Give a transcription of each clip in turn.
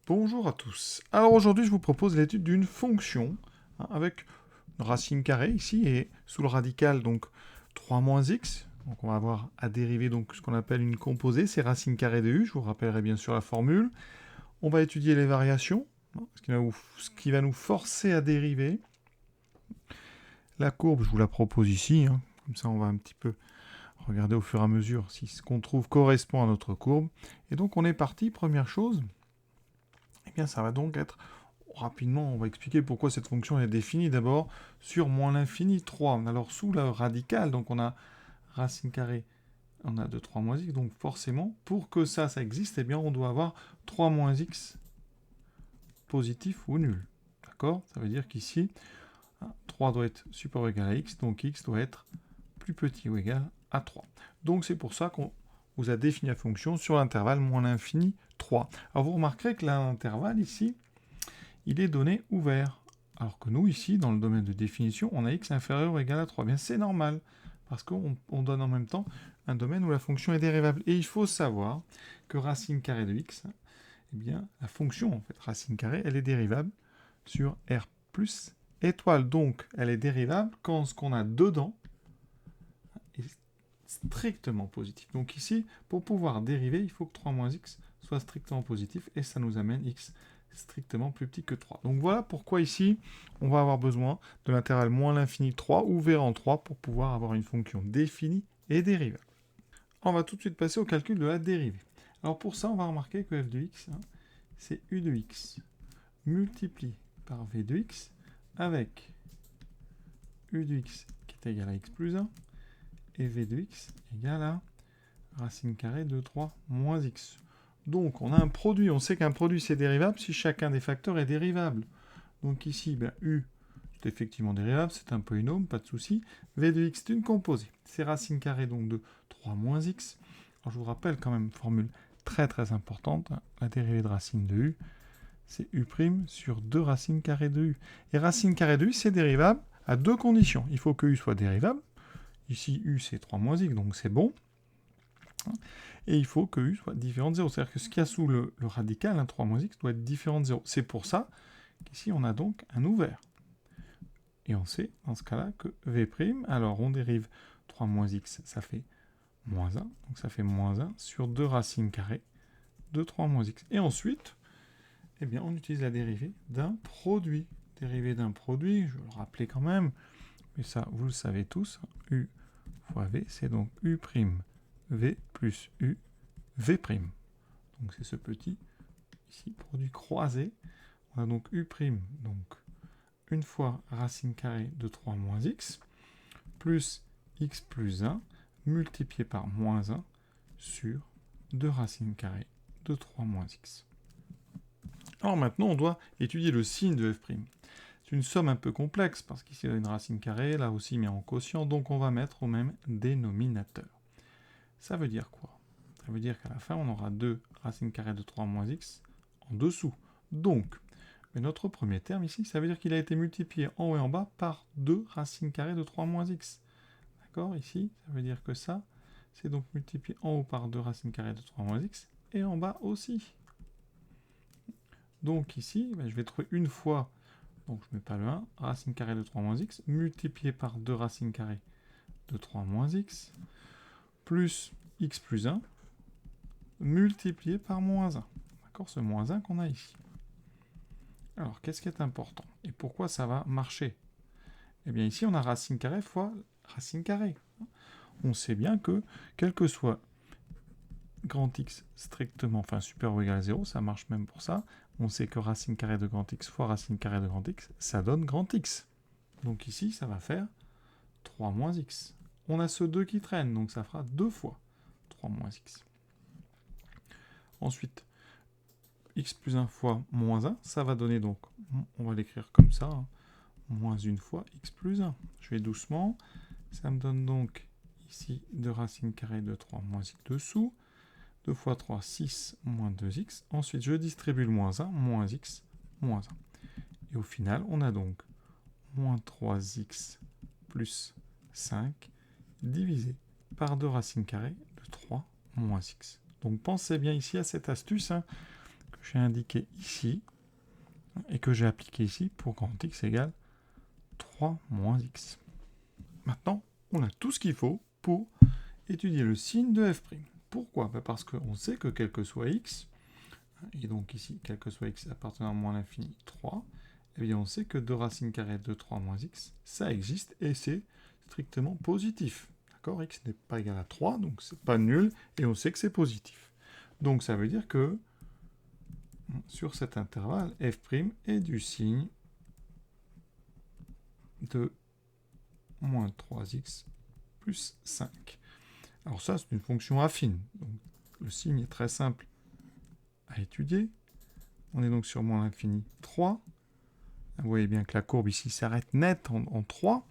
Bonjour à tous. Alors aujourd'hui, je vous propose l'étude d'une fonction avec une racine carrée ici et sous le radical donc 3 moins x. Donc on va avoir à dériver donc ce qu'on appelle une composée, c'est racine carrée de u. Je vous rappellerai bien sûr la formule. On va étudier les variations, ce qui va nous forcer à dériver. La courbe, je vous la propose ici. Comme ça, on va un petit peu regarder au fur et à mesure si ce qu'on trouve correspond à notre courbe. Et donc on est parti. Première chose, eh bien ça va donc être rapidement, on va expliquer pourquoi cette fonction est définie d'abord sur moins l'infini 3. Alors sous le radical, donc on a racine carrée, on a de 3 moins x, donc forcément, pour que ça existe, eh bien on doit avoir 3 moins x positif ou nul. D'accord? Ça veut dire qu'ici, 3 doit être supérieur ou égal à x, donc x doit être plus petit ou égal à 3. Donc c'est pour ça qu'on vous a défini la fonction sur l'intervalle moins l'infini 3. Alors vous remarquerez que l'intervalle ici, il est donné ouvert. Alors que nous, ici, dans le domaine de définition, on a x inférieur ou égal à 3. Bien, c'est normal, parce qu'on donne en même temps un domaine où la fonction est dérivable. Et il faut savoir que racine carrée de x, eh bien, la fonction, en fait, racine carrée, elle est dérivable sur r plus étoile. Donc, elle est dérivable quand ce qu'on a dedans est strictement positif. Donc ici, pour pouvoir dériver, il faut que 3 moins x soit strictement positif, et ça nous amène x strictement plus petit que 3. Donc voilà pourquoi ici, on va avoir besoin de l'intervalle moins l'infini 3 ouvert en 3 pour pouvoir avoir une fonction définie et dérivable. On va tout de suite passer au calcul de la dérivée. Alors pour ça, on va remarquer que f de x, c'est u de x multiplié par v de x avec u de x qui est égal à x plus 1 et v de x égale à racine carrée de 3 moins x. Donc on a un produit, on sait qu'un produit c'est dérivable si chacun des facteurs est dérivable. Donc ici, u c'est effectivement dérivable, c'est un polynôme, pas de souci. V de x c'est une composée, c'est racine carrée donc de 3 moins x. Alors je vous rappelle quand même une formule très très importante, la dérivée de racine de u, c'est u' sur 2 racines carrées de u. Et racine carrée de u c'est dérivable à deux conditions. Il faut que u soit dérivable, ici u c'est 3 moins x donc c'est bon. Et il faut que u soit différent de 0. C'est-à-dire que ce qu'il y a sous le radical, 3 moins x, doit être différent de 0. C'est pour ça qu'ici, on a donc un ouvert. Et on sait, dans ce cas-là, que v', alors on dérive 3 moins x, ça fait moins 1. Donc ça fait moins 1 sur 2 racines carrées de 3 moins x. Et ensuite, eh bien, on utilise la dérivée d'un produit. Dérivée d'un produit, je vais le rappeler quand même, mais ça, vous le savez tous, u fois v, c'est donc u' v plus u v'. Donc c'est ce petit ici produit croisé. On a donc u', donc une fois racine carrée de 3 moins x, plus x plus 1, multiplié par moins 1 sur 2 racines carrées de 3 moins x. Alors maintenant, on doit étudier le signe de f'. C'est une somme un peu complexe, parce qu'ici, il y a une racine carrée, là aussi, mais en quotient, donc on va mettre au même dénominateur. Ça veut dire quoi? Ça veut dire qu'à la fin, on aura 2 racines carrées de 3 moins x en dessous. Donc, mais notre premier terme ici, ça veut dire qu'il a été multiplié en haut et en bas par 2 racines carrées de 3 moins x. D'accord? Ici, ça veut dire que ça, c'est donc multiplié en haut par 2 racines carrées de 3 moins x, et en bas aussi. Donc ici, je vais trouver une fois, donc je ne mets pas le 1, racine carrée de 3 moins x, multiplié par 2 racines carrées de 3 moins x, plus x plus 1, multiplié par moins 1. D'accord? Ce moins 1 qu'on a ici. Alors, qu'est-ce qui est important? Et pourquoi ça va marcher? Eh bien, ici, on a racine carrée fois racine carrée. On sait bien que, quel que soit grand X strictement, enfin supérieur ou égal à 0, ça marche même pour ça. On sait que racine carrée de grand X fois racine carrée de grand X, ça donne grand X. Donc ici, ça va faire 3 moins X. On a ce 2 qui traîne, donc ça fera 2 fois 3 moins X. Ensuite, x plus 1 fois moins 1, ça va donner donc, on va l'écrire comme ça, moins 1 fois x plus 1. Je vais doucement, ça me donne donc ici 2 racines carrées de 3 moins x dessous, 2 fois 3, 6, moins 2x. Ensuite, je distribue le moins 1, moins x, moins 1. Et au final, on a donc moins 3x plus 5 divisé par 2 racines carrées de 3 moins x. Donc pensez bien ici à cette astuce, que j'ai indiqué ici et que j'ai appliqué ici pour grand x égale 3 moins x. Maintenant, on a tout ce qu'il faut pour étudier le signe de f'. Pourquoi? Parce qu'on sait que quel que soit x, et donc ici, quel que soit x appartenant à moins l'infini 3, eh bien on sait que 2 racines carrées de 3 moins x, ça existe et c'est strictement positif. D'accord? X n'est pas égal à 3, donc c'est pas nul, et on sait que c'est positif. Donc ça veut dire que sur cet intervalle, f' est du signe de moins 3x plus 5. Alors ça, c'est une fonction affine. Donc, le signe est très simple à étudier. On est donc sur moins l'infini 3. Vous voyez bien que la courbe ici s'arrête net en 3.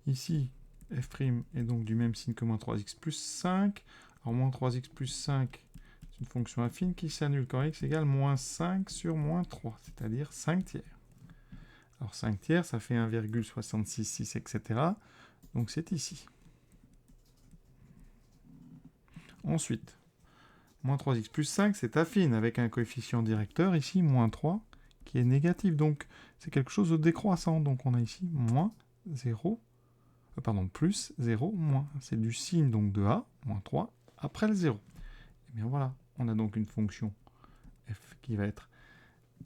Ici, f' est donc du même signe que moins 3x plus 5. Alors moins 3x plus 5, c'est une fonction affine qui s'annule quand x égale moins 5 sur moins 3, c'est-à-dire 5 tiers. Alors 5 tiers, ça fait 1,666, etc. Donc c'est ici. Ensuite, moins 3x plus 5, c'est affine, avec un coefficient directeur, ici, moins 3, qui est négatif. Donc c'est quelque chose de décroissant. Donc on a ici moins 0, plus 0, moins. C'est du signe donc de A, moins 3, après le 0. Et bien voilà, on a donc une fonction f qui va être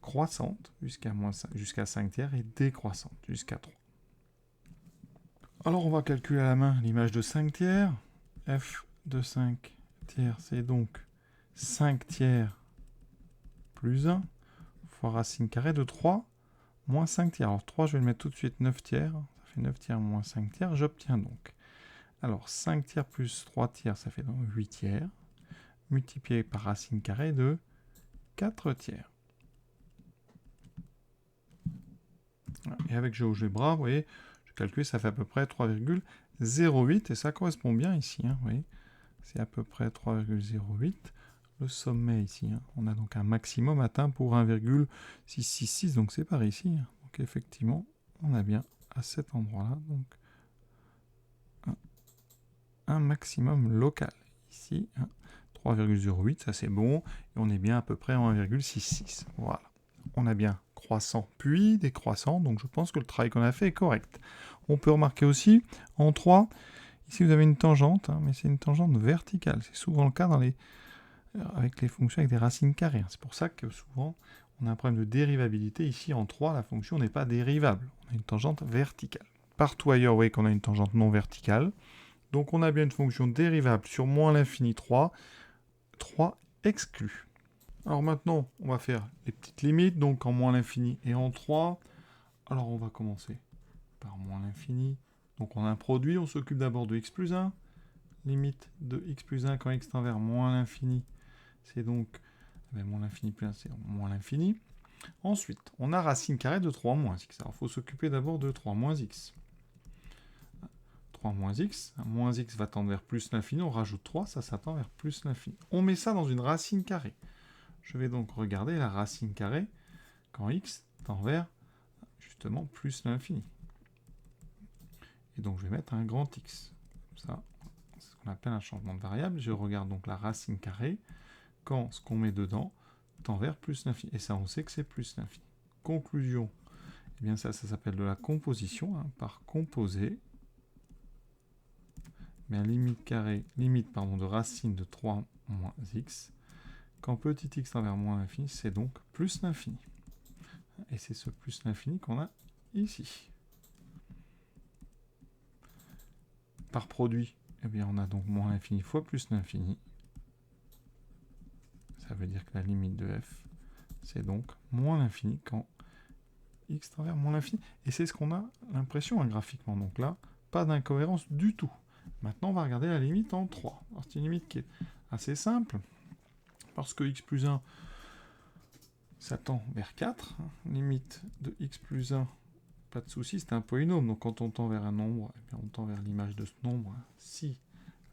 croissante jusqu'à 5 tiers et décroissante jusqu'à 3. Alors on va calculer à la main l'image de 5 tiers. F de 5 tiers, c'est donc 5 tiers plus 1 fois racine carrée de 3 moins 5 tiers. Alors 3, je vais le mettre tout de suite 9 tiers. Ça fait 9 tiers moins 5 tiers. J'obtiens donc. Alors 5 tiers plus 3 tiers, ça fait donc 8 tiers. Multiplié par racine carrée de 4 tiers. Et avec GeoGebra, vous voyez, je calcule, ça fait à peu près 3,08. Et ça correspond bien ici. Vous voyez, c'est à peu près 3,08. Le sommet ici, on a donc un maximum atteint pour 1,666, donc c'est par ici. Donc effectivement, on a bien à cet endroit-là donc un maximum local. Ici, 3,08, ça c'est bon, et on est bien à peu près en 1,66. Voilà. On a bien croissant puis décroissant, donc je pense que le travail qu'on a fait est correct. On peut remarquer aussi, en 3, ici vous avez une tangente, mais c'est une tangente verticale. C'est souvent le cas avec les fonctions avec des racines carrées. C'est pour ça que souvent, on a un problème de dérivabilité. Ici, en 3, la fonction n'est pas dérivable. On a une tangente verticale. Partout ailleurs, vous voyez qu'on a une tangente non verticale. Donc, on a bien une fonction dérivable sur moins l'infini 3. 3 exclu. Alors maintenant, on va faire les petites limites. Donc, en moins l'infini et en 3. Alors, on va commencer par moins l'infini. Donc, on a un produit. On s'occupe d'abord de x plus 1. Limite de x plus 1 quand x tend vers moins l'infini. C'est donc moins l'infini plus 1, c'est moins l'infini. Ensuite, on a racine carrée de 3 moins x. Alors, il faut s'occuper d'abord de 3 moins x. 3 moins x. Moins x va tendre vers plus l'infini. On rajoute 3, ça tend vers plus l'infini. On met ça dans une racine carrée. Je vais donc regarder la racine carrée quand x tend vers, justement, plus l'infini. Et donc, je vais mettre un grand x. Ça, c'est ce qu'on appelle un changement de variable. Je regarde donc la racine carrée quand ce qu'on met dedans tend vers plus l'infini. Et ça, on sait que c'est plus l'infini. Conclusion, eh bien ça s'appelle de la composition, par composé. Bien, limite de racine de 3 moins x. Quand petit x tend vers moins l'infini, c'est donc plus l'infini. Et c'est ce plus l'infini qu'on a ici. Par produit, eh bien, on a donc moins l'infini fois plus l'infini. Ça veut dire que la limite de f, c'est donc moins l'infini quand x tend vers moins l'infini. Et c'est ce qu'on a l'impression graphiquement. Donc là, pas d'incohérence du tout. Maintenant, on va regarder la limite en 3. Alors, c'est une limite qui est assez simple, parce que x plus 1, ça tend vers 4. Limite de x plus 1, pas de souci, c'est un polynôme. Donc quand on tend vers un nombre, eh bien, on tend vers l'image de ce nombre. Si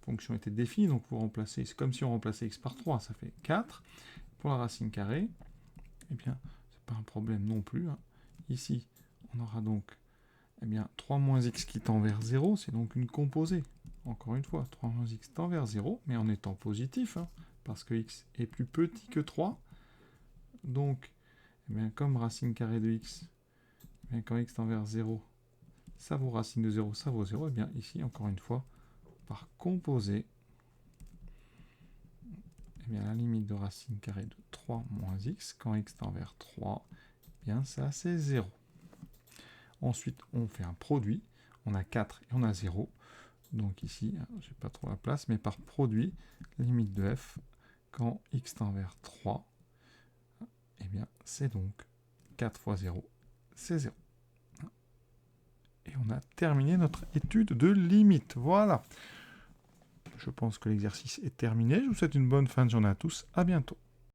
la fonction était définie, donc vous remplacez, c'est comme si on remplaçait x par 3, ça fait 4. Pour la racine carrée, eh bien, c'est pas un problème non plus. Ici, on aura donc 3 moins x qui tend vers 0, c'est donc une composée. Encore une fois, 3 moins x tend vers 0, mais en étant positif, parce que x est plus petit que 3, Donc, eh bien, comme racine carrée de x, eh bien, quand x tend vers 0, ça vaut racine de 0, ça vaut 0. Et bien ici, encore une fois, par composer, eh bien, la limite de racine carrée de 3 moins x, quand x tend vers 3, eh bien ça c'est 0. Ensuite, on fait un produit. On a 4 et on a 0. Donc ici, j'ai pas trop la place, mais par produit, limite de f, quand x tend vers 3, eh bien c'est donc 4 fois 0, c'est 0. Et on a terminé notre étude de limite. Voilà. Je pense que l'exercice est terminé. Je vous souhaite une bonne fin de journée à tous. À bientôt.